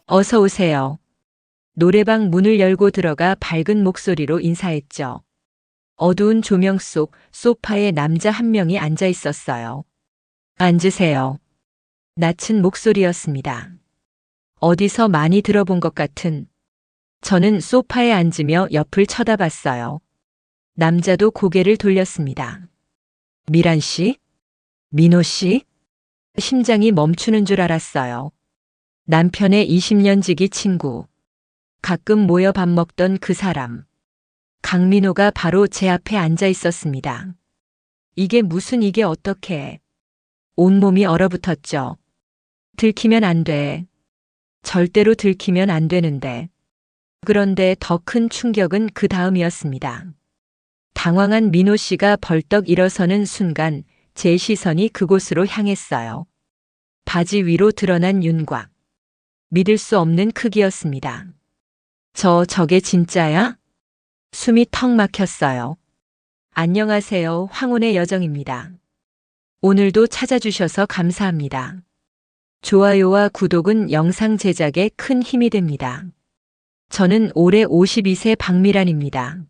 어서 오세요. 노래방 문을 열고 들어가 밝은 목소리로 인사했죠. 어두운 조명 속 소파에 남자 한 명이 앉아 있었어요. 앉으세요. 낮은 목소리였습니다. 어디서 많이 들어본 것 같은. 저는 소파에 앉으며 옆을 쳐다봤어요. 남자도 고개를 돌렸습니다. 미란 씨? 민호 씨? 심장이 멈추는 줄 알았어요. 남편의 20년 지기 친구. 가끔 모여 밥 먹던 그 사람. 강민호가 바로 제 앞에 앉아 있었습니다. 이게 어떻게. 온몸이 얼어붙었죠. 들키면 안 돼. 절대로 들키면 안 되는데. 그런데 더 큰 충격은 그 다음이었습니다. 당황한 민호 씨가 벌떡 일어서는 순간 제 시선이 그곳으로 향했어요. 바지 위로 드러난 윤곽. 믿을 수 없는 크기였습니다. 저게 진짜야? 숨이 턱 막혔어요. 안녕하세요. 황혼의 여정입니다. 오늘도 찾아주셔서 감사합니다. 좋아요와 구독은 영상 제작에 큰 힘이 됩니다. 저는 올해 52세 박미란입니다.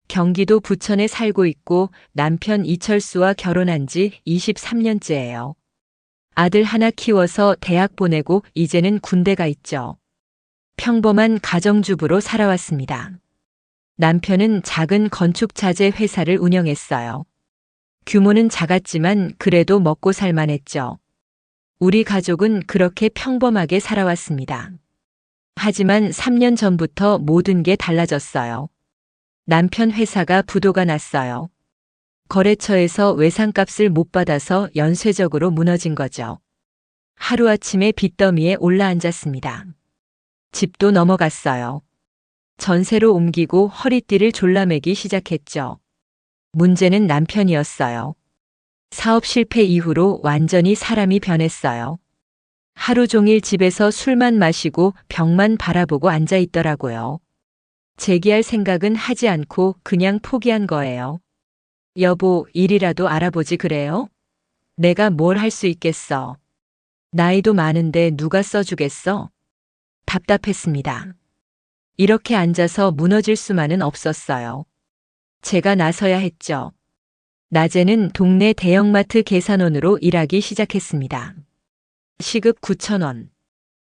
경기도 부천에 살고 있고 남편 이철수와 결혼한 지 23년째예요. 아들 하나 키워서 대학 보내고 이제는 군대 가 있죠. 평범한 가정주부로 살아왔습니다. 남편은 작은 건축자재 회사를 운영했어요. 규모는 작았지만 그래도 먹고 살만했죠. 우리 가족은 그렇게 평범하게 살아왔습니다. 하지만 3년 전부터 모든 게 달라졌어요. 남편 회사가 부도가 났어요. 거래처에서 외상값을 못 받아서 연쇄적으로 무너진 거죠. 하루아침에 빚더미에 올라앉았습니다. 집도 넘어갔어요. 전세로 옮기고 허리띠를 졸라매기 시작했죠. 문제는 남편이었어요. 사업 실패 이후로 완전히 사람이 변했어요. 하루 종일 집에서 술만 마시고 벽만 바라보고 앉아 있더라고요. 재기할 생각은 하지 않고 그냥 포기한 거예요. 여보, 일이라도 알아보지 그래요? 내가 뭘 할 수 있겠어. 나이도 많은데 누가 써주겠어? 답답했습니다. 이렇게 앉아서 무너질 수만은 없었어요. 제가 나서야 했죠. 낮에는 동네 대형마트 계산원으로 일하기 시작했습니다. 시급 9,000원.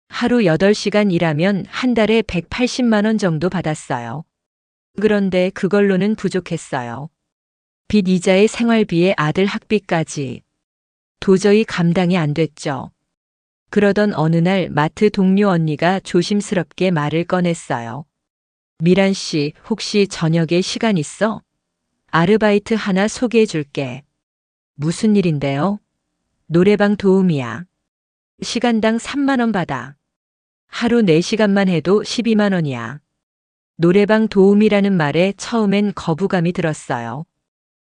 하루 8시간 일하면 한 달에 180만 원 정도 받았어요. 그런데 그걸로는 부족했어요. 빚 이자에 생활비에 아들 학비까지. 도저히 감당이 안 됐죠. 그러던 어느 날 마트 동료 언니가 조심스럽게 말을 꺼냈어요. 미란 씨, 혹시 저녁에 시간 있어? 아르바이트 하나 소개해 줄게. 무슨 일인데요? 노래방 도우미야. 시간당 3만 원 받아. 하루 4시간만 해도 12만 원이야. 노래방 도우미라는 말에 처음엔 거부감이 들었어요.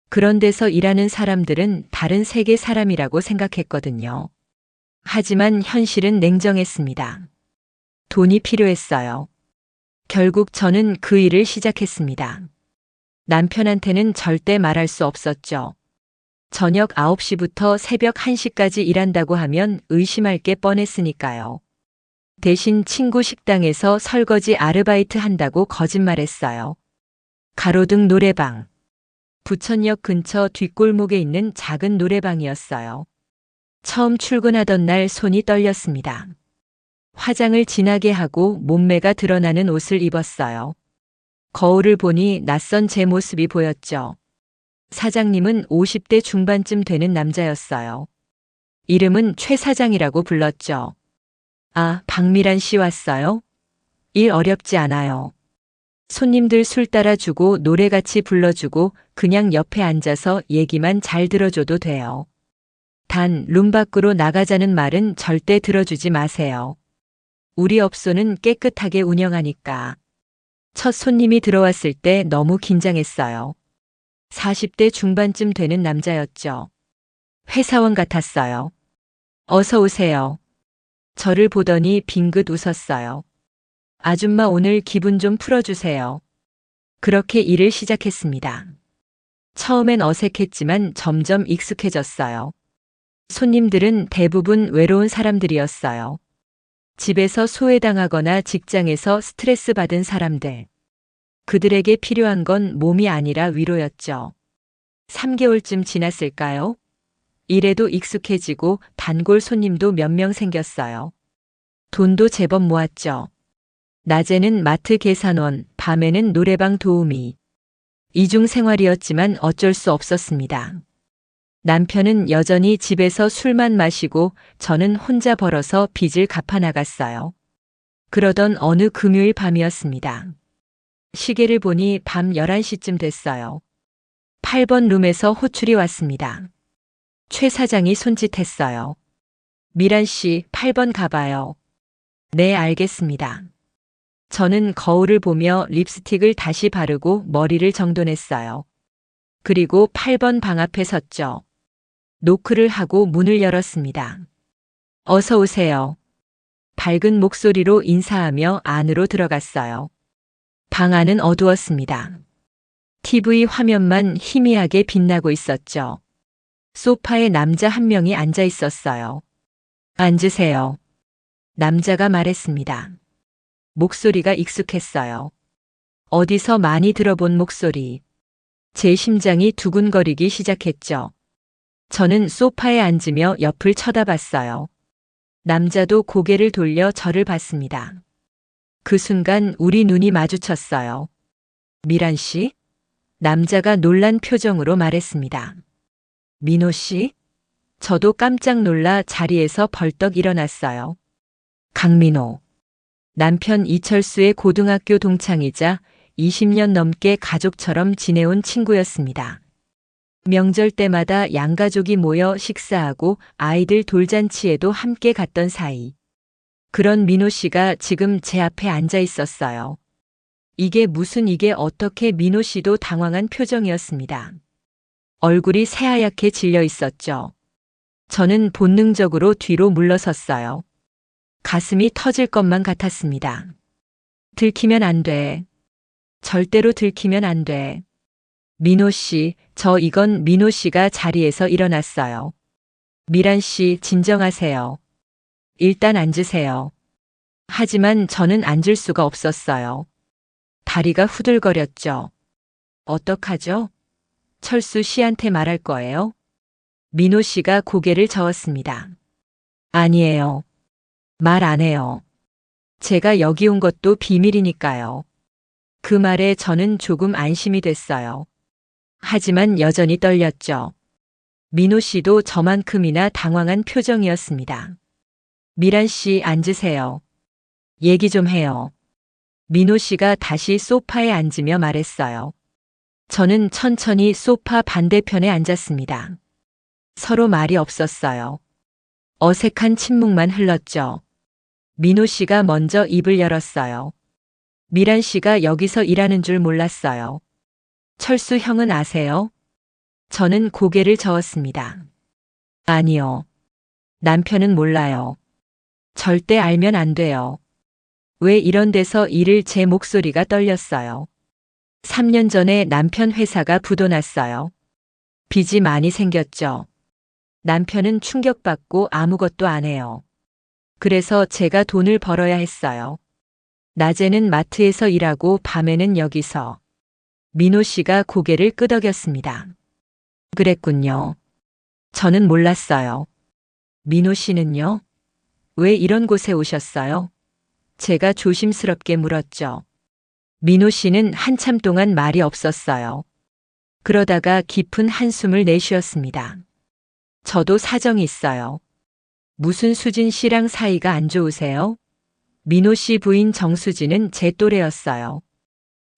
그런 데서 일하는 사람들은 다른 세계 사람이라고 생각했거든요. 하지만 현실은 냉정했습니다. 돈이 필요했어요. 결국 저는 그 일을 시작했습니다. 남편한테는 절대 말할 수 없었죠. 저녁 9시부터 새벽 1시까지 일한다고 하면 의심할 게 뻔했으니까요. 대신 친구 식당에서 설거지 아르바이트 한다고 거짓말했어요. 가로등 노래방. 부천역 근처 뒷골목에 있는 작은 노래방이었어요. 처음 출근하던 날 손이 떨렸습니다. 화장을 진하게 하고 몸매가 드러나는 옷을 입었어요. 거울을 보니 낯선 제 모습이 보였죠. 사장님은 50대 중반쯤 되는 남자였어요. 이름은 최 사장이라고 불렀죠. 아, 박미란 씨 왔어요? 일 어렵지 않아요. 손님들 술 따라주고 노래 같이 불러주고 그냥 옆에 앉아서 얘기만 잘 들어줘도 돼요. 단, 룸 밖으로 나가자는 말은 절대 들어주지 마세요. 우리 업소는 깨끗하게 운영하니까. 첫 손님이 들어왔을 때 너무 긴장했어요. 40대 중반쯤 되는 남자였죠. 회사원 같았어요. 어서 오세요. 저를 보더니 빙긋 웃었어요. 아줌마 오늘 기분 좀 풀어주세요. 그렇게 일을 시작했습니다. 처음엔 어색했지만 점점 익숙해졌어요. 손님들은 대부분 외로운 사람들이었어요. 집에서 소외당하거나 직장에서 스트레스 받은 사람들. 그들에게 필요한 건 몸이 아니라 위로였죠. 3개월쯤 지났을까요? 일에도 익숙해지고 단골 손님도 몇 명 생겼어요. 돈도 제법 모았죠. 낮에는 마트 계산원, 밤에는 노래방 도우미. 이중 생활이었지만 어쩔 수 없었습니다. 남편은 여전히 집에서 술만 마시고 저는 혼자 벌어서 빚을 갚아 나갔어요. 그러던 어느 금요일 밤이었습니다. 시계를 보니 밤 11시쯤 됐어요. 8번 룸에서 호출이 왔습니다. 최 사장이 손짓했어요. 미란 씨, 8번 가봐요. 네, 알겠습니다. 저는 거울을 보며 립스틱을 다시 바르고 머리를 정돈했어요. 그리고 8번 방 앞에 섰죠. 노크를 하고 문을 열었습니다. 어서 오세요. 밝은 목소리로 인사하며 안으로 들어갔어요. 방 안은 어두웠습니다. TV 화면만 희미하게 빛나고 있었죠. 소파에 남자 한 명이 앉아 있었어요. 앉으세요. 남자가 말했습니다. 목소리가 익숙했어요. 어디서 많이 들어본 목소리. 제 심장이 두근거리기 시작했죠. 저는 소파에 앉으며 옆을 쳐다봤어요. 남자도 고개를 돌려 저를 봤습니다. 그 순간 우리 눈이 마주쳤어요. 미란 씨? 남자가 놀란 표정으로 말했습니다. 민호 씨? 저도 깜짝 놀라 자리에서 벌떡 일어났어요. 강민호. 남편 이철수의 고등학교 동창이자 20년 넘게 가족처럼 지내온 친구였습니다. 명절 때마다 양가족이 모여 식사하고 아이들 돌잔치에도 함께 갔던 사이. 그런 민호 씨가 지금 제 앞에 앉아 있었어요. 이게 어떻게 민호 씨도 당황한 표정이었습니다. 얼굴이 새하얗게 질려 있었죠. 저는 본능적으로 뒤로 물러섰어요. 가슴이 터질 것만 같았습니다. 들키면 안 돼. 절대로 들키면 안 돼. 민호 씨, 이건 민호 씨가 자리에서 일어났어요. 미란 씨, 진정하세요. 일단 앉으세요. 하지만 저는 앉을 수가 없었어요. 다리가 후들거렸죠. 어떡하죠? 철수 씨한테 말할 거예요? 민호 씨가 고개를 저었습니다. 아니에요. 말 안 해요. 제가 여기 온 것도 비밀이니까요. 그 말에 저는 조금 안심이 됐어요. 하지만 여전히 떨렸죠. 민호 씨도 저만큼이나 당황한 표정이었습니다. 미란 씨, 앉으세요. 얘기 좀 해요. 민호 씨가 다시 소파에 앉으며 말했어요. 저는 천천히 소파 반대편에 앉았습니다. 서로 말이 없었어요. 어색한 침묵만 흘렀죠. 민호 씨가 먼저 입을 열었어요. 미란 씨가 여기서 일하는 줄 몰랐어요. 철수 형은 아세요? 저는 고개를 저었습니다. 아니요. 남편은 몰라요. 절대 알면 안 돼요. 왜 이런 데서 일을 제 목소리가 떨렸어요. 3년 전에 남편 회사가 부도났어요. 빚이 많이 생겼죠. 남편은 충격받고 아무것도 안 해요. 그래서 제가 돈을 벌어야 했어요. 낮에는 마트에서 일하고 밤에는 여기서. 민호 씨가 고개를 끄덕였습니다. 그랬군요. 저는 몰랐어요. 민호 씨는요? 왜 이런 곳에 오셨어요? 제가 조심스럽게 물었죠. 민호 씨는 한참 동안 말이 없었어요. 그러다가 깊은 한숨을 내쉬었습니다. 저도 사정이 있어요. 무슨 수진 씨랑 사이가 안 좋으세요? 민호 씨 부인 정수진은 제 또래였어요.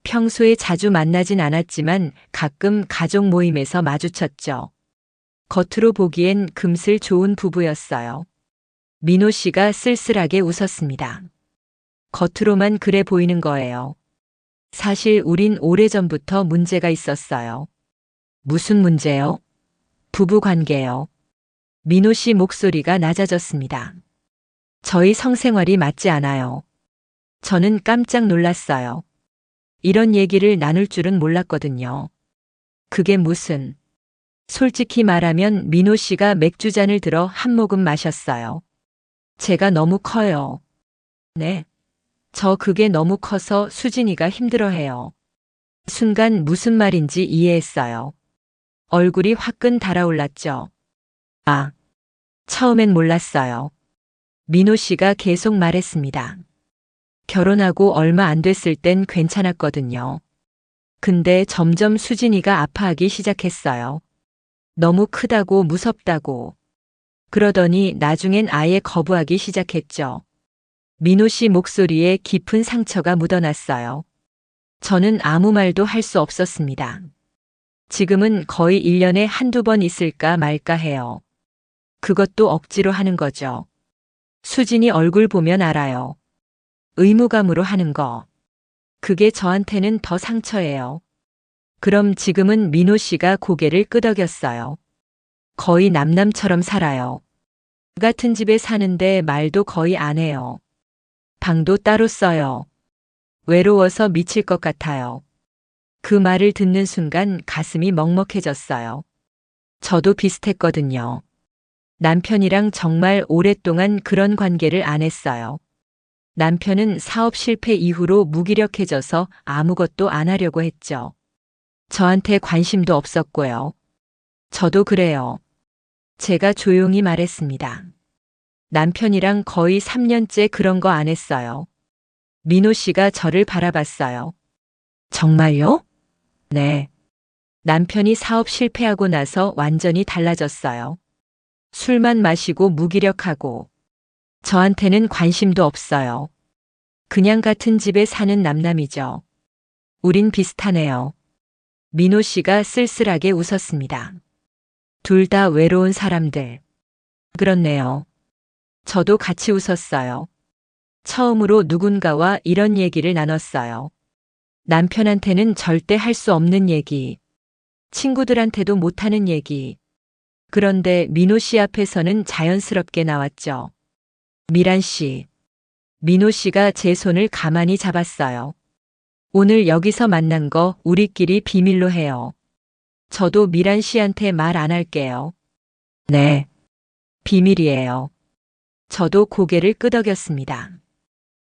평소에 자주 만나진 않았지만 가끔 가족 모임에서 마주쳤죠. 겉으로 보기엔 금슬 좋은 부부였어요. 민호 씨가 쓸쓸하게 웃었습니다. 겉으로만 그래 보이는 거예요. 사실 우린 오래전부터 문제가 있었어요. 무슨 문제요? 부부 관계요. 민호 씨 목소리가 낮아졌습니다. 저희 성생활이 맞지 않아요. 저는 깜짝 놀랐어요. 이런 얘기를 나눌 줄은 몰랐거든요. 그게 무슨... 솔직히 말하면 민호 씨가 맥주잔을 들어 한 모금 마셨어요. 제가 너무 커요. 네. 저 그게 너무 커서 수진이가 힘들어해요. 순간 무슨 말인지 이해했어요. 얼굴이 화끈 달아올랐죠. 아, 처음엔 몰랐어요. 민호 씨가 계속 말했습니다. 결혼하고 얼마 안 됐을 땐 괜찮았거든요. 근데 점점 수진이가 아파하기 시작했어요. 너무 크다고 무섭다고. 그러더니 나중엔 아예 거부하기 시작했죠. 민호 씨 목소리에 깊은 상처가 묻어났어요. 저는 아무 말도 할 수 없었습니다. 지금은 거의 1년에 한두 번 있을까 말까 해요. 그것도 억지로 하는 거죠. 수진이 얼굴 보면 알아요. 의무감으로 하는 거. 그게 저한테는 더 상처예요. 그럼 지금은 민호 씨가 고개를 끄덕였어요. 거의 남남처럼 살아요. 같은 집에 사는데 말도 거의 안 해요. 방도 따로 써요. 외로워서 미칠 것 같아요. 그 말을 듣는 순간 가슴이 먹먹해졌어요. 저도 비슷했거든요. 남편이랑 정말 오랫동안 그런 관계를 안 했어요. 남편은 사업 실패 이후로 무기력해져서 아무것도 안 하려고 했죠. 저한테 관심도 없었고요. 저도 그래요. 제가 조용히 말했습니다. 남편이랑 거의 3년째 그런 거 안 했어요. 민호 씨가 저를 바라봤어요. 정말요? 네. 남편이 사업 실패하고 나서 완전히 달라졌어요. 술만 마시고 무기력하고. 저한테는 관심도 없어요. 그냥 같은 집에 사는 남남이죠. 우린 비슷하네요. 민호 씨가 쓸쓸하게 웃었습니다. 둘 다 외로운 사람들. 그렇네요. 저도 같이 웃었어요. 처음으로 누군가와 이런 얘기를 나눴어요. 남편한테는 절대 할 수 없는 얘기. 친구들한테도 못하는 얘기. 그런데 민호 씨 앞에서는 자연스럽게 나왔죠. 미란 씨. 민호 씨가 제 손을 가만히 잡았어요. 오늘 여기서 만난 거 우리끼리 비밀로 해요. 저도 미란 씨한테 말 안 할게요. 네. 비밀이에요. 저도 고개를 끄덕였습니다.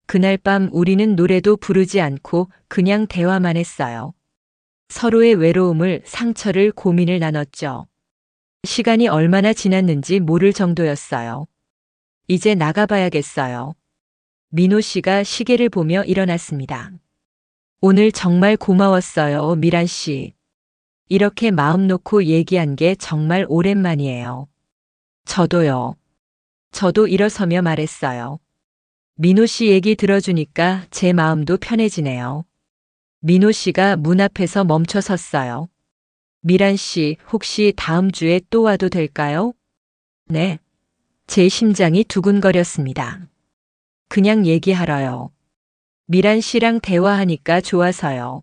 그날 밤 우리는 노래도 부르지 않고 그냥 대화만 했어요. 서로의 외로움을, 상처를, 고민을 나눴죠. 시간이 얼마나 지났는지 모를 정도였어요. 이제 나가봐야겠어요. 민호 씨가 시계를 보며 일어났습니다. 오늘 정말 고마웠어요, 미란 씨. 이렇게 마음 놓고 얘기한 게 정말 오랜만이에요. 저도요. 저도 일어서며 말했어요. 민호 씨 얘기 들어주니까 제 마음도 편해지네요. 민호 씨가 문 앞에서 멈춰 섰어요. 미란 씨, 혹시 다음 주에 또 와도 될까요? 네. 제 심장이 두근거렸습니다. 그냥 얘기하러요. 미란 씨랑 대화하니까 좋아서요.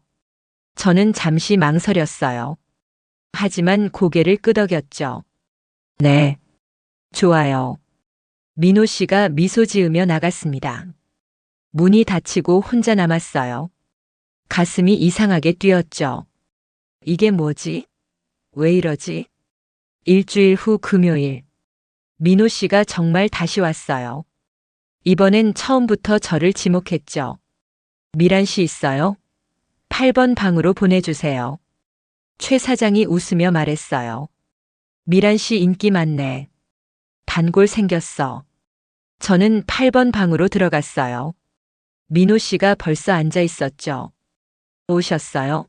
저는 잠시 망설였어요. 하지만 고개를 끄덕였죠. 네. 좋아요. 민호 씨가 미소 지으며 나갔습니다. 문이 닫히고 혼자 남았어요. 가슴이 이상하게 뛰었죠. 이게 뭐지? 왜 이러지? 일주일 후 금요일. 민호 씨가 정말 다시 왔어요. 이번엔 처음부터 저를 지목했죠. 미란 씨 있어요? 8번 방으로 보내주세요. 최 사장이 웃으며 말했어요. 미란 씨 인기 많네. 단골 생겼어. 저는 8번 방으로 들어갔어요. 민호 씨가 벌써 앉아 있었죠. 오셨어요?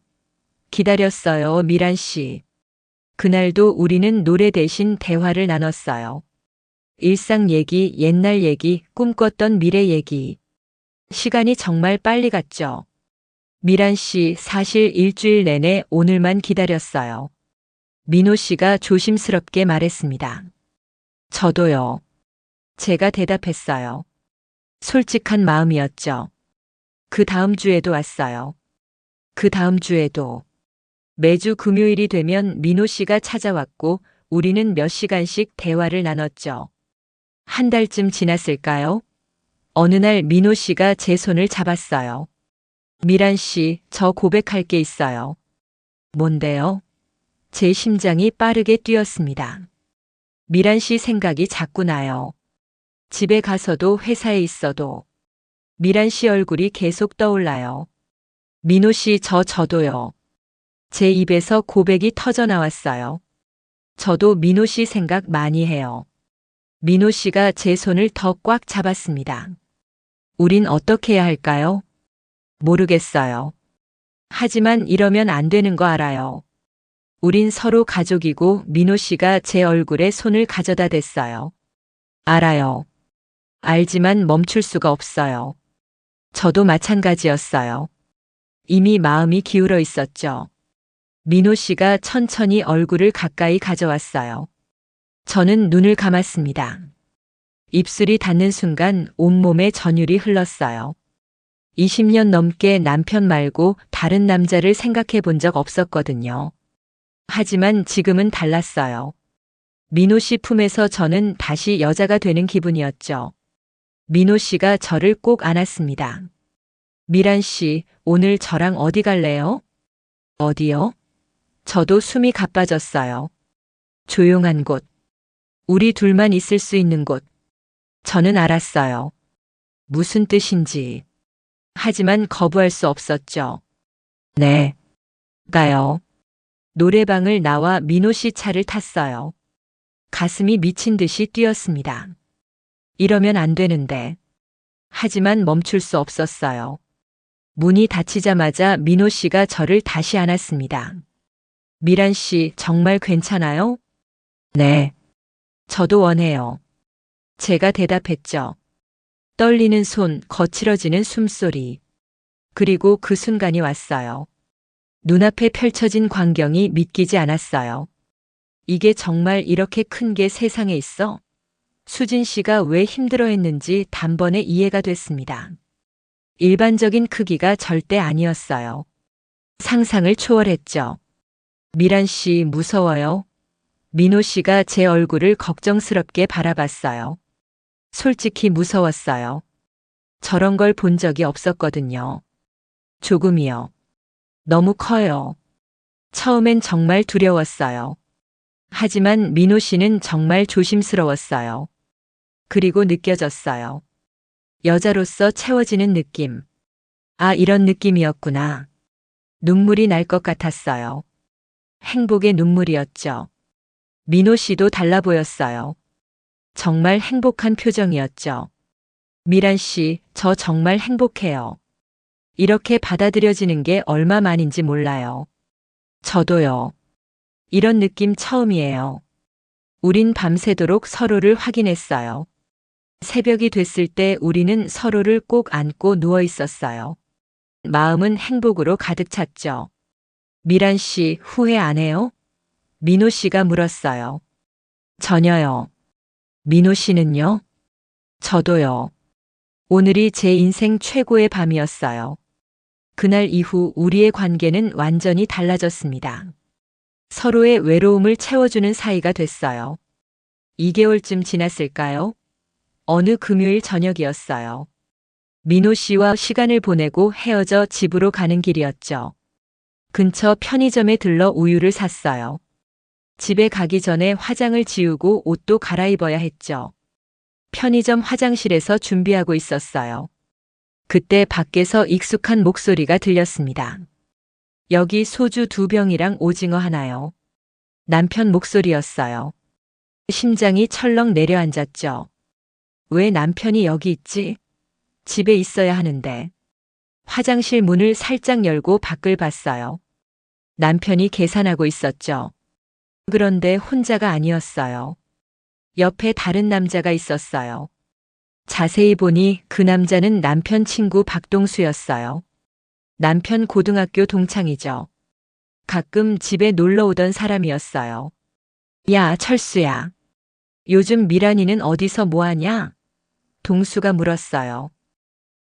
기다렸어요, 미란 씨. 그날도 우리는 노래 대신 대화를 나눴어요. 일상 얘기, 옛날 얘기, 꿈꿨던 미래 얘기. 시간이 정말 빨리 갔죠. 미란 씨, 사실 일주일 내내 오늘만 기다렸어요. 민호 씨가 조심스럽게 말했습니다. 저도요. 제가 대답했어요. 솔직한 마음이었죠. 그 다음 주에도 왔어요. 그 다음 주에도. 매주 금요일이 되면 민호 씨가 찾아왔고 우리는 몇 시간씩 대화를 나눴죠. 한 달쯤 지났을까요? 어느 날 민호 씨가 제 손을 잡았어요. 미란 씨, 저 고백할 게 있어요. 뭔데요? 제 심장이 빠르게 뛰었습니다. 미란 씨 생각이 자꾸 나요. 집에 가서도 회사에 있어도. 미란 씨 얼굴이 계속 떠올라요. 민호 씨, 저도요. 제 입에서 고백이 터져 나왔어요. 저도 민호 씨 생각 많이 해요. 민호 씨가 제 손을 더 꽉 잡았습니다. 우린 어떻게 해야 할까요? 모르겠어요. 하지만 이러면 안 되는 거 알아요. 우린 서로 가족이고 민호 씨가 제 얼굴에 손을 가져다 댔어요. 알아요. 알지만 멈출 수가 없어요. 저도 마찬가지였어요. 이미 마음이 기울어 있었죠. 민호 씨가 천천히 얼굴을 가까이 가져왔어요. 저는 눈을 감았습니다. 입술이 닿는 순간 온몸에 전율이 흘렀어요. 20년 넘게 남편 말고 다른 남자를 생각해 본 적 없었거든요. 하지만 지금은 달랐어요. 민호 씨 품에서 저는 다시 여자가 되는 기분이었죠. 민호 씨가 저를 꼭 안았습니다. 미란 씨, 오늘 저랑 어디 갈래요? 어디요? 저도 숨이 가빠졌어요. 조용한 곳. 우리 둘만 있을 수 있는 곳. 저는 알았어요. 무슨 뜻인지. 하지만 거부할 수 없었죠. 네. 가요. 노래방을 나와 민호 씨 차를 탔어요. 가슴이 미친 듯이 뛰었습니다. 이러면 안 되는데. 하지만 멈출 수 없었어요. 문이 닫히자마자 민호 씨가 저를 다시 안았습니다. 미란 씨, 정말 괜찮아요? 네. 저도 원해요. 제가 대답했죠. 떨리는 손, 거칠어지는 숨소리. 그리고 그 순간이 왔어요. 눈앞에 펼쳐진 광경이 믿기지 않았어요. 이게 정말 이렇게 큰 게 세상에 있어? 수진 씨가 왜 힘들어했는지 단번에 이해가 됐습니다. 일반적인 크기가 절대 아니었어요. 상상을 초월했죠. 미란 씨, 무서워요? 민호 씨가 제 얼굴을 걱정스럽게 바라봤어요. 솔직히 무서웠어요. 저런 걸 본 적이 없었거든요. 조금이요. 너무 커요. 처음엔 정말 두려웠어요. 하지만 민호 씨는 정말 조심스러웠어요. 그리고 느껴졌어요. 여자로서 채워지는 느낌. 아, 이런 느낌이었구나. 눈물이 날 것 같았어요. 행복의 눈물이었죠. 민호 씨도 달라 보였어요. 정말 행복한 표정이었죠. 미란 씨, 저 정말 행복해요. 이렇게 받아들여지는 게 얼마만인지 몰라요. 저도요. 이런 느낌 처음이에요. 우린 밤새도록 서로를 확인했어요. 새벽이 됐을 때 우리는 서로를 꼭 안고 누워 있었어요. 마음은 행복으로 가득 찼죠. 미란 씨, 후회 안 해요? 민호 씨가 물었어요. 전혀요. 민호 씨는요? 저도요. 오늘이 제 인생 최고의 밤이었어요. 그날 이후 우리의 관계는 완전히 달라졌습니다. 서로의 외로움을 채워주는 사이가 됐어요. 2개월쯤 지났을까요? 어느 금요일 저녁이었어요. 민호 씨와 시간을 보내고 헤어져 집으로 가는 길이었죠. 근처 편의점에 들러 우유를 샀어요. 집에 가기 전에 화장을 지우고 옷도 갈아입어야 했죠. 편의점 화장실에서 준비하고 있었어요. 그때 밖에서 익숙한 목소리가 들렸습니다. 여기 소주 2병이랑 오징어 하나요. 남편 목소리였어요. 심장이 철렁 내려앉았죠. 왜 남편이 여기 있지? 집에 있어야 하는데. 화장실 문을 살짝 열고 밖을 봤어요. 남편이 계산하고 있었죠. 그런데 혼자가 아니었어요. 옆에 다른 남자가 있었어요. 자세히 보니 그 남자는 남편 친구 박동수였어요. 남편 고등학교 동창이죠. 가끔 집에 놀러 오던 사람이었어요. 야, 철수야. 요즘 미란이는 어디서 뭐하냐? 동수가 물었어요.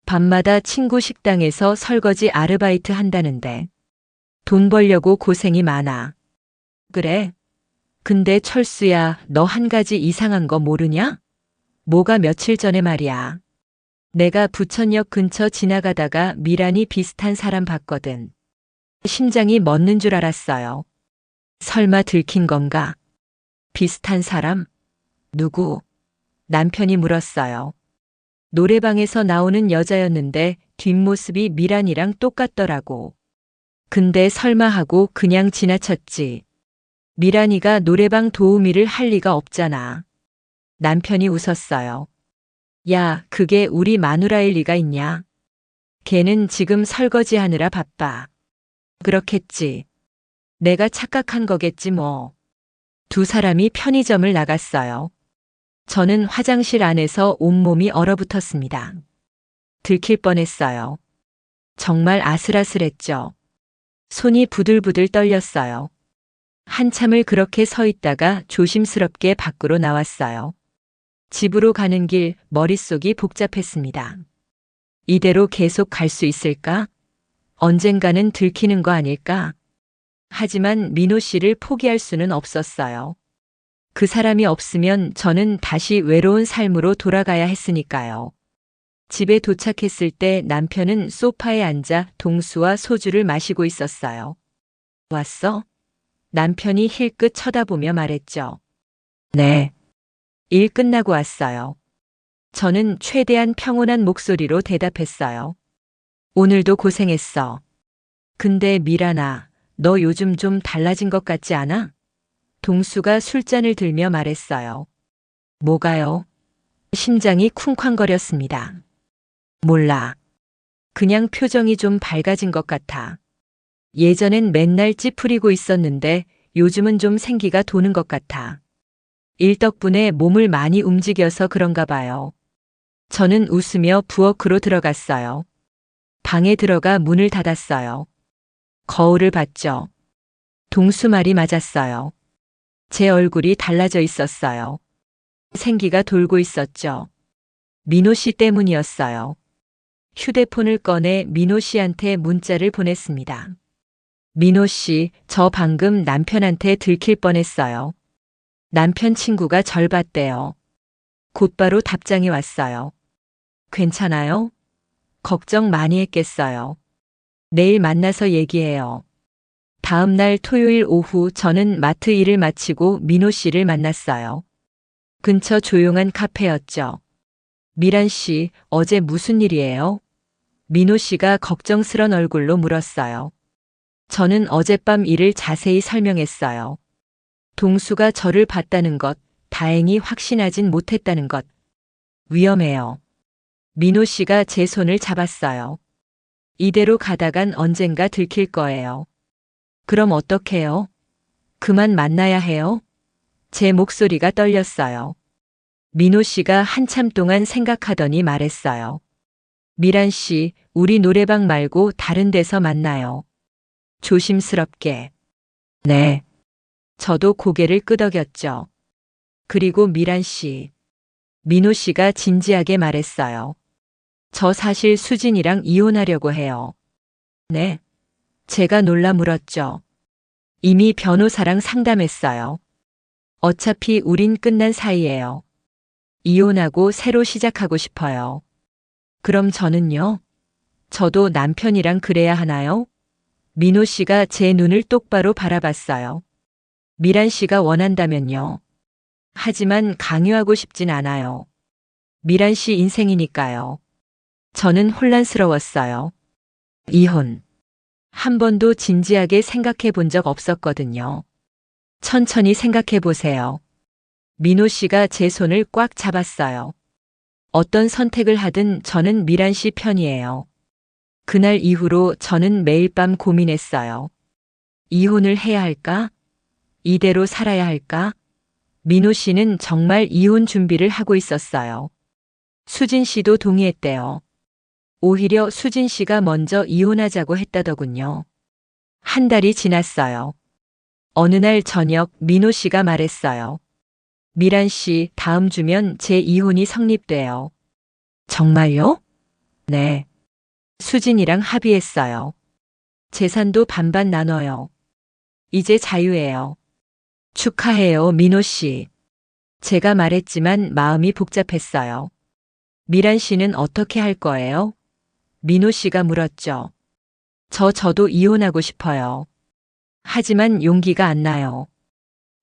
밤마다 친구 식당에서 설거지 아르바이트 한다는데. 돈 벌려고 고생이 많아. 그래? 근데 철수야, 너 한 가지 이상한 거 모르냐? 뭐가 며칠 전에 말이야. 내가 부천역 근처 지나가다가 미란이 비슷한 사람 봤거든. 심장이 멎는 줄 알았어요. 설마 들킨 건가? 비슷한 사람? 누구? 남편이 물었어요. 노래방에서 나오는 여자였는데 뒷모습이 미란이랑 똑같더라고. 근데 설마 하고 그냥 지나쳤지. 미란이가 노래방 도우미를 할 리가 없잖아. 남편이 웃었어요. 야, 그게 우리 마누라일 리가 있냐? 걔는 지금 설거지하느라 바빠. 그렇겠지. 내가 착각한 거겠지 뭐. 두 사람이 편의점을 나갔어요. 저는 화장실 안에서 온몸이 얼어붙었습니다. 들킬 뻔했어요. 정말 아슬아슬했죠. 손이 부들부들 떨렸어요. 한참을 그렇게 서 있다가 조심스럽게 밖으로 나왔어요. 집으로 가는 길 머릿속이 복잡했습니다. 이대로 계속 갈 수 있을까? 언젠가는 들키는 거 아닐까? 하지만 민호 씨를 포기할 수는 없었어요. 그 사람이 없으면 저는 다시 외로운 삶으로 돌아가야 했으니까요. 집에 도착했을 때 남편은 소파에 앉아 동수와 소주를 마시고 있었어요. 왔어? 남편이 힐끗 쳐다보며 말했죠. 네. 일 끝나고 왔어요. 저는 최대한 평온한 목소리로 대답했어요. 오늘도 고생했어. 근데 미란아, 너 요즘 좀 달라진 것 같지 않아? 동수가 술잔을 들며 말했어요. 뭐가요? 심장이 쿵쾅거렸습니다. 몰라. 그냥 표정이 좀 밝아진 것 같아. 예전엔 맨날 찌푸리고 있었는데 요즘은 좀 생기가 도는 것 같아. 일 덕분에 몸을 많이 움직여서 그런가 봐요. 저는 웃으며 부엌으로 들어갔어요. 방에 들어가 문을 닫았어요. 거울을 봤죠. 동수 말이 맞았어요. 제 얼굴이 달라져 있었어요. 생기가 돌고 있었죠. 민호 씨 때문이었어요. 휴대폰을 꺼내 민호 씨한테 문자를 보냈습니다. 민호 씨, 저 방금 남편한테 들킬 뻔했어요. 남편 친구가 절 봤대요. 곧바로 답장이 왔어요. 괜찮아요? 걱정 많이 했겠어요. 내일 만나서 얘기해요. 다음 날 토요일 오후 저는 마트 일을 마치고 민호 씨를 만났어요. 근처 조용한 카페였죠. 미란 씨, 어제 무슨 일이에요? 민호 씨가 걱정스런 얼굴로 물었어요. 저는 어젯밤 일을 자세히 설명했어요. 동수가 저를 봤다는 것, 다행히 확신하진 못했다는 것. 위험해요. 민호 씨가 제 손을 잡았어요. 이대로 가다간 언젠가 들킬 거예요. 그럼 어떡해요? 그만 만나야 해요? 제 목소리가 떨렸어요. 민호 씨가 한참 동안 생각하더니 말했어요. 미란 씨, 우리 노래방 말고 다른 데서 만나요. 조심스럽게. 네. 저도 고개를 끄덕였죠. 그리고 미란 씨. 민호 씨가 진지하게 말했어요. 저 사실 수진이랑 이혼하려고 해요. 네. 제가 놀라 물었죠. 이미 변호사랑 상담했어요. 어차피 우린 끝난 사이예요. 이혼하고 새로 시작하고 싶어요. 그럼 저는요? 저도 남편이랑 그래야 하나요? 민호 씨가 제 눈을 똑바로 바라봤어요. 미란 씨가 원한다면요. 하지만 강요하고 싶진 않아요. 미란 씨 인생이니까요. 저는 혼란스러웠어요. 이혼. 한 번도 진지하게 생각해 본 적 없었거든요. 천천히 생각해 보세요. 민호 씨가 제 손을 꽉 잡았어요. 어떤 선택을 하든 저는 미란 씨 편이에요. 그날 이후로 저는 매일 밤 고민했어요. 이혼을 해야 할까? 이대로 살아야 할까? 민호 씨는 정말 이혼 준비를 하고 있었어요. 수진 씨도 동의했대요. 오히려 수진 씨가 먼저 이혼하자고 했다더군요. 한 달이 지났어요. 어느 날 저녁 민호 씨가 말했어요. 미란 씨, 다음 주면 제 이혼이 성립돼요. 정말요? 네. 수진이랑 합의했어요. 재산도 반반 나눠요. 이제 자유예요. 축하해요, 민호 씨. 제가 말했지만 마음이 복잡했어요. 미란 씨는 어떻게 할 거예요? 민호 씨가 물었죠. 저도 이혼하고 싶어요. 하지만 용기가 안 나요.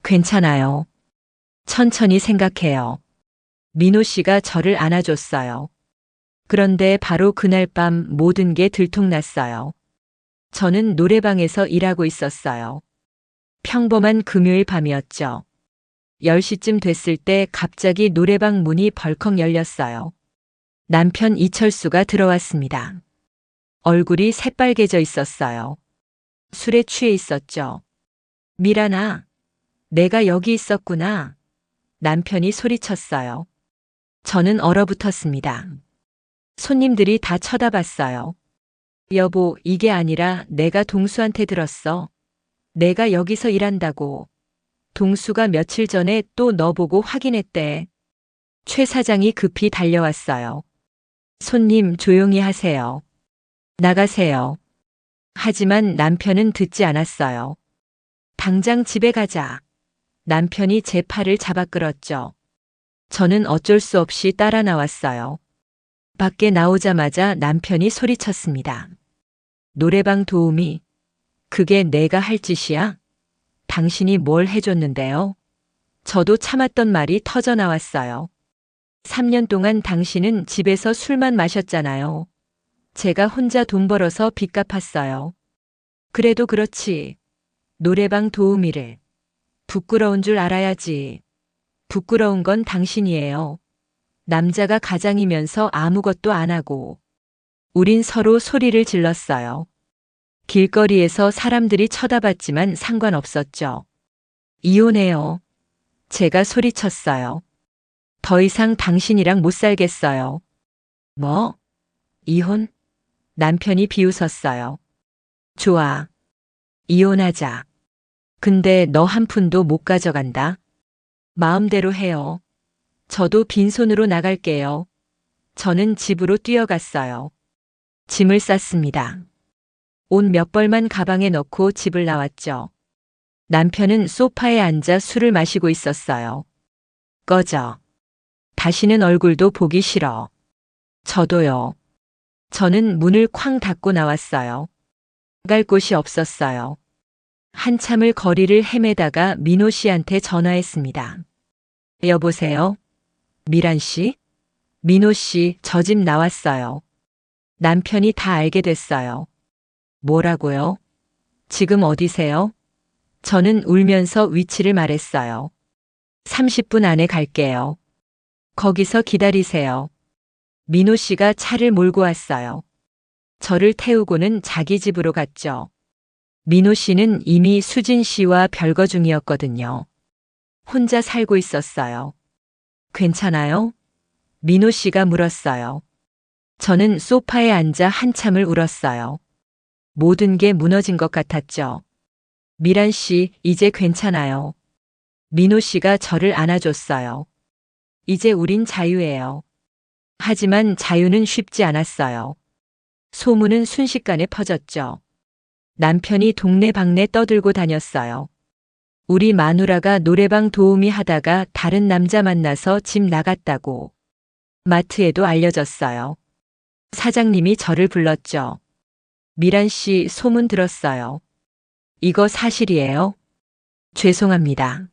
괜찮아요. 천천히 생각해요. 민호 씨가 저를 안아줬어요. 그런데 바로 그날 밤 모든 게 들통났어요. 저는 노래방에서 일하고 있었어요. 평범한 금요일 밤이었죠. 10시쯤 됐을 때 갑자기 노래방 문이 벌컥 열렸어요. 남편 이철수가 들어왔습니다. 얼굴이 새빨개져 있었어요. 술에 취해 있었죠. 미란아, 내가 여기 있었구나. 남편이 소리쳤어요. 저는 얼어붙었습니다. 손님들이 다 쳐다봤어요. 여보, 이게 아니라 내가 동수한테 들었어. 내가 여기서 일한다고. 동수가 며칠 전에 또 너 보고 확인했대. 최 사장이 급히 달려왔어요. 손님 조용히 하세요. 나가세요. 하지만 남편은 듣지 않았어요. 당장 집에 가자. 남편이 제 팔을 잡아 끌었죠. 저는 어쩔 수 없이 따라 나왔어요. 밖에 나오자마자 남편이 소리쳤습니다. 노래방 도우미, 그게 내가 할 짓이야? 당신이 뭘 해줬는데요? 저도 참았던 말이 터져 나왔어요. 3년 동안 당신은 집에서 술만 마셨잖아요. 제가 혼자 돈 벌어서 빚 갚았어요. 그래도 그렇지. 노래방 도우미를. 부끄러운 줄 알아야지. 부끄러운 건 당신이에요. 남자가 가장이면서 아무것도 안 하고. 우린 서로 소리를 질렀어요. 길거리에서 사람들이 쳐다봤지만 상관없었죠. 이혼해요. 제가 소리쳤어요. 더 이상 당신이랑 못 살겠어요. 뭐? 이혼? 남편이 비웃었어요. 좋아. 이혼하자. 근데 너 한 푼도 못 가져간다. 마음대로 해요. 저도 빈손으로 나갈게요. 저는 집으로 뛰어갔어요. 짐을 쌌습니다. 옷 몇 벌만 가방에 넣고 집을 나왔죠. 남편은 소파에 앉아 술을 마시고 있었어요. 꺼져. 다시는 얼굴도 보기 싫어. 저도요. 저는 문을 쾅 닫고 나왔어요. 갈 곳이 없었어요. 한참을 거리를 헤매다가 민호 씨한테 전화했습니다. 여보세요? 미란 씨? 민호 씨, 저 집 나왔어요. 남편이 다 알게 됐어요. 뭐라고요? 지금 어디세요? 저는 울면서 위치를 말했어요. 30분 안에 갈게요. 거기서 기다리세요. 민호 씨가 차를 몰고 왔어요. 저를 태우고는 자기 집으로 갔죠. 민호 씨는 이미 수진 씨와 별거 중이었거든요. 혼자 살고 있었어요. 괜찮아요? 민호 씨가 물었어요. 저는 소파에 앉아 한참을 울었어요. 모든 게 무너진 것 같았죠. 미란 씨, 이제 괜찮아요. 민호 씨가 저를 안아줬어요. 이제 우린 자유예요. 하지만 자유는 쉽지 않았어요. 소문은 순식간에 퍼졌죠. 남편이 동네방네 떠들고 다녔어요. 우리 마누라가 노래방 도우미 하다가 다른 남자 만나서 집 나갔다고. 마트에도 알려졌어요. 사장님이 저를 불렀죠. 미란 씨, 소문 들었어요. 이거 사실이에요? 죄송합니다.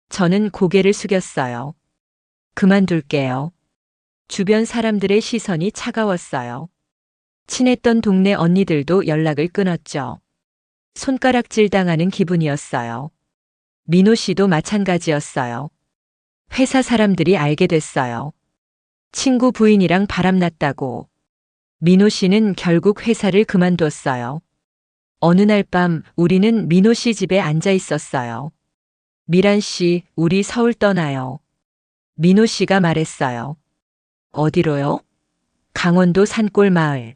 저는 고개를 숙였어요. 그만둘게요. 주변 사람들의 시선이 차가웠어요. 친했던 동네 언니들도 연락을 끊었죠. 손가락질 당하는 기분이었어요. 민호 씨도 마찬가지였어요. 회사 사람들이 알게 됐어요. 친구 부인이랑 바람났다고. 민호 씨는 결국 회사를 그만뒀어요. 어느 날 밤 우리는 민호 씨 집에 앉아 있었어요. 미란 씨, 우리 서울 떠나요. 민호 씨가 말했어요. 어디로요? 강원도 산골 마을.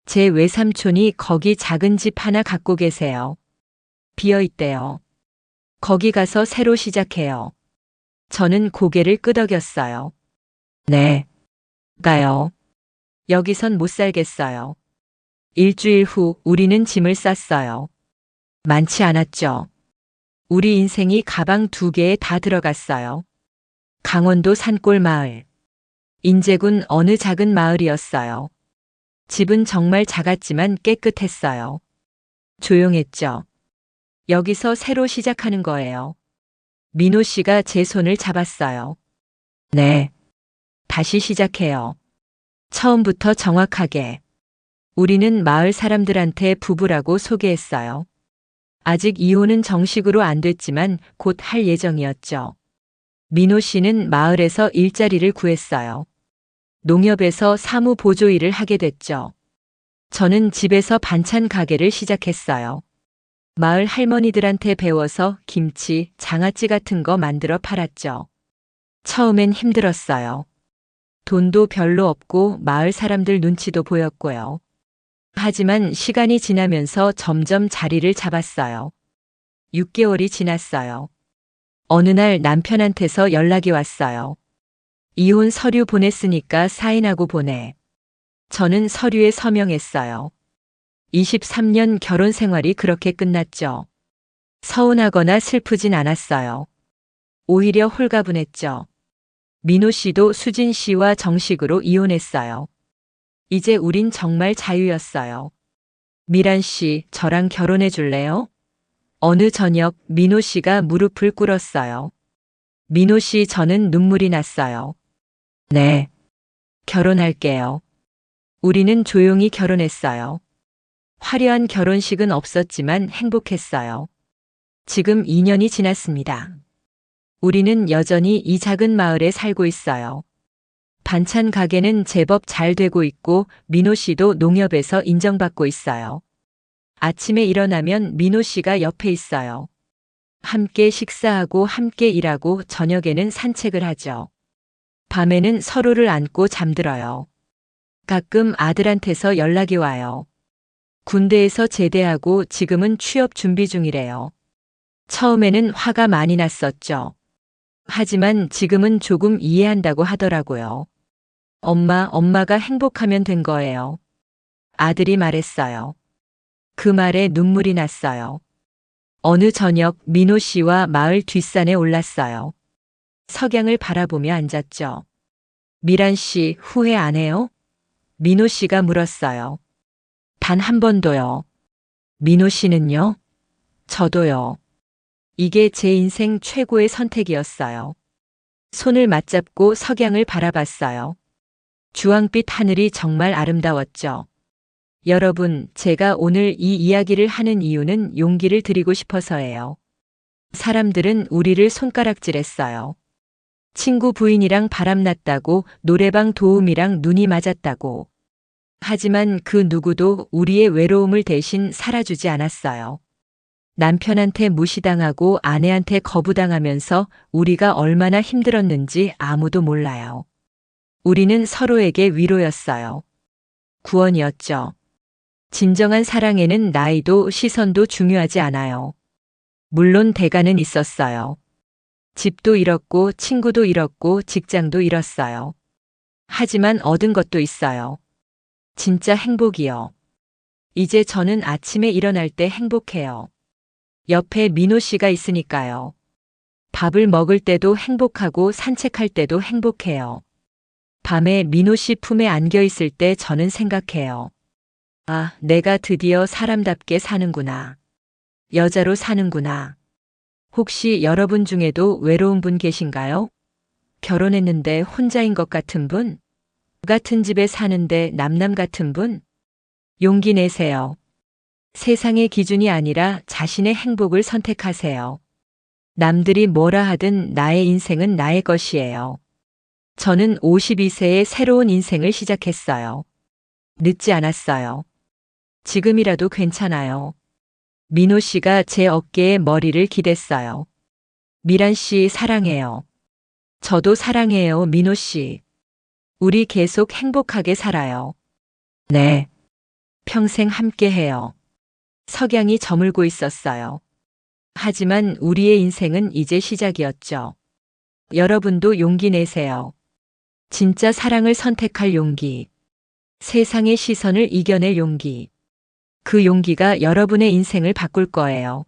제 외삼촌이 거기 작은 집 하나 갖고 계세요. 비어 있대요. 거기 가서 새로 시작해요. 저는 고개를 끄덕였어요. 네. 가요. 여기선 못 살겠어요. 일주일 후 우리는 짐을 쌌어요. 많지 않았죠. 우리 인생이 가방 2개에 다 들어갔어요. 강원도 산골 마을. 인제군 어느 작은 마을이었어요. 집은 정말 작았지만 깨끗했어요. 조용했죠. 여기서 새로 시작하는 거예요. 민호 씨가 제 손을 잡았어요. 네. 다시 시작해요. 처음부터 정확하게. 우리는 마을 사람들한테 부부라고 소개했어요. 아직 이혼은 정식으로 안 됐지만 곧 할 예정이었죠. 민호 씨는 마을에서 일자리를 구했어요. 농협에서 사무 보조 일을 하게 됐죠. 저는 집에서 반찬 가게를 시작했어요. 마을 할머니들한테 배워서 김치, 장아찌 같은 거 만들어 팔았죠. 처음엔 힘들었어요. 돈도 별로 없고 마을 사람들 눈치도 보였고요. 하지만 시간이 지나면서 점점 자리를 잡았어요. 6개월이 지났어요. 어느 날 남편한테서 연락이 왔어요. 이혼 서류 보냈으니까 사인하고 보내. 저는 서류에 서명했어요. 23년 결혼 생활이 그렇게 끝났죠. 서운하거나 슬프진 않았어요. 오히려 홀가분했죠. 민호 씨도 수진 씨와 정식으로 이혼했어요. 이제 우린 정말 자유였어요. 미란 씨, 저랑 결혼해 줄래요? 어느 저녁 민호 씨가 무릎을 꿇었어요. 민호 씨, 저는 눈물이 났어요. 네. 결혼할게요. 우리는 조용히 결혼했어요. 화려한 결혼식은 없었지만 행복했어요. 지금 2년이 지났습니다. 우리는 여전히 이 작은 마을에 살고 있어요. 반찬 가게는 제법 잘 되고 있고 민호 씨도 농협에서 인정받고 있어요. 아침에 일어나면 민호 씨가 옆에 있어요. 함께 식사하고 함께 일하고 저녁에는 산책을 하죠. 밤에는 서로를 안고 잠들어요. 가끔 아들한테서 연락이 와요. 군대에서 제대하고 지금은 취업 준비 중이래요. 처음에는 화가 많이 났었죠. 하지만 지금은 조금 이해한다고 하더라고요. 엄마가 행복하면 된 거예요. 아들이 말했어요. 그 말에 눈물이 났어요. 어느 저녁 민호 씨와 마을 뒷산에 올랐어요. 석양을 바라보며 앉았죠. 미란 씨, 후회 안 해요? 민호 씨가 물었어요. 단 한 번도요. 민호 씨는요? 저도요. 이게 제 인생 최고의 선택이었어요. 손을 맞잡고 석양을 바라봤어요. 주황빛 하늘이 정말 아름다웠죠. 여러분, 제가 오늘 이 이야기를 하는 이유는 용기를 드리고 싶어서예요. 사람들은 우리를 손가락질했어요. 친구 부인이랑 바람났다고, 노래방 도우미랑 눈이 맞았다고. 하지만 그 누구도 우리의 외로움을 대신 살아주지 않았어요. 남편한테 무시당하고 아내한테 거부당하면서 우리가 얼마나 힘들었는지 아무도 몰라요. 우리는 서로에게 위로였어요. 구원이었죠. 진정한 사랑에는 나이도 시선도 중요하지 않아요. 물론 대가는 있었어요. 집도 잃었고 친구도 잃었고 직장도 잃었어요. 하지만 얻은 것도 있어요. 진짜 행복이요. 이제 저는 아침에 일어날 때 행복해요. 옆에 민호 씨가 있으니까요. 밥을 먹을 때도 행복하고 산책할 때도 행복해요. 밤에 민호 씨 품에 안겨 있을 때 저는 생각해요. 아, 내가 드디어 사람답게 사는구나. 여자로 사는구나. 혹시 여러분 중에도 외로운 분 계신가요? 결혼했는데 혼자인 것 같은 분? 같은 집에 사는데 남남 같은 분? 용기 내세요. 세상의 기준이 아니라 자신의 행복을 선택하세요. 남들이 뭐라 하든 나의 인생은 나의 것이에요. 저는 52세에 새로운 인생을 시작했어요. 늦지 않았어요. 지금이라도 괜찮아요. 민호 씨가 제 어깨에 머리를 기댔어요. 미란 씨 사랑해요. 저도 사랑해요, 민호 씨. 우리 계속 행복하게 살아요. 네. 평생 함께해요. 석양이 저물고 있었어요. 하지만 우리의 인생은 이제 시작이었죠. 여러분도 용기 내세요. 진짜 사랑을 선택할 용기. 세상의 시선을 이겨낼 용기. 그 용기가 여러분의 인생을 바꿀 거예요.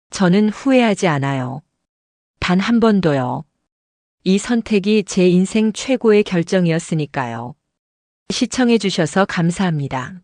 저는 후회하지 않아요. 단 한 번도요. 이 선택이 제 인생 최고의 결정이었으니까요. 시청해 주셔서 감사합니다.